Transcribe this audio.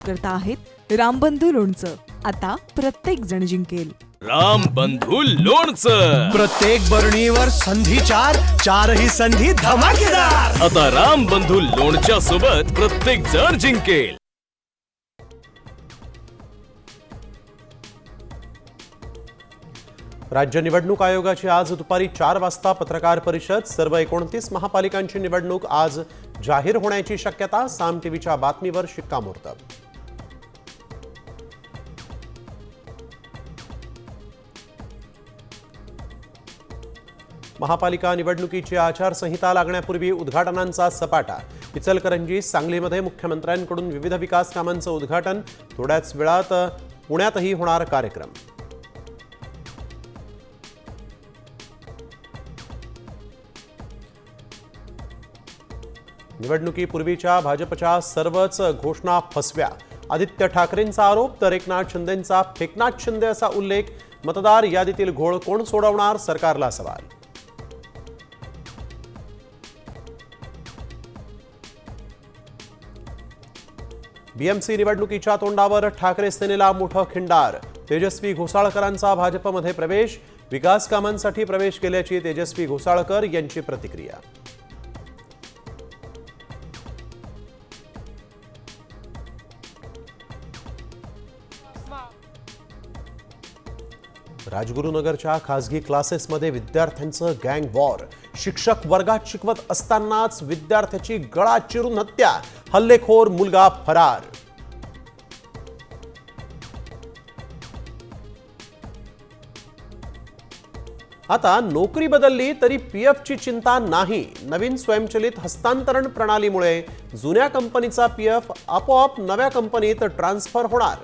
करता आहेत रामबंधू लोणचं. आता प्रत्येक जण जिंकेल. रामबंधू लोणचं. प्रत्येक बरणीवर संधी चारही संधी धमाकेदार. आता रामबंधू लोणच्या सोबत प्रत्येक जण जिंकेल. राज्य निवडणूक आयोगाची आज दुपारी 4 वाजता पत्रकार परिषद. सर्व 29 महापालिकांची निवडणूक आज जाहीर होण्याची शक्यता. साम टीव्हीच्या बातमीवर शिक्कामोर्तब. महापालिका निवडणुकीची आचारसंहिता लागण्यापूर्वी उद्घाटनांचा सपाटा. इचलकरंजी, सांगलीमध्ये मुख्यमंत्र्यांकडून विविध विकास कामांचं उद्घाटन. थोड्याच वेळात पुण्यातही होणार कार्यक्रम. निवडणुकीपूर्वीच्या भाजपच्या सर्वच घोषणा फसव्या. आदित्य ठाकरेंचा आरोप तर एकनाथ शिंदेंचा फेकनाथ शिंदे असा उल्लेख. मतदार यादीतील घोळ कोण सोडवणार, सरकारला सवाल. बीएमसी निवडणुकीच्या तोंडावर ठाकरे सेनेला मोठं खिंडार. तेजस्वी घोसाळकरांचा भाजपमध्ये प्रवेश. विकास कामांसाठी प्रवेश केल्याची तेजस्वी घोसाळकर यांची प्रतिक्रिया. राजगुरुनगरच्या खासगी क्लासेसमध्ये विद्यार्थ्यांचं गँग वॉर. शिक्षक वर्गात शिकवत असतानाच विद्यार्थ्याची गळा चिरून हत्या. हल्लेखोर मुलगा फरार. आता नोकरी बदलली तरी पीएफची चिंता नाही. नवीन स्वयंचलित हस्तांतरण प्रणालीमुळे जुन्या कंपनीचा पीएफ आपोआप नव्या कंपनीत ट्रान्सफर होणार.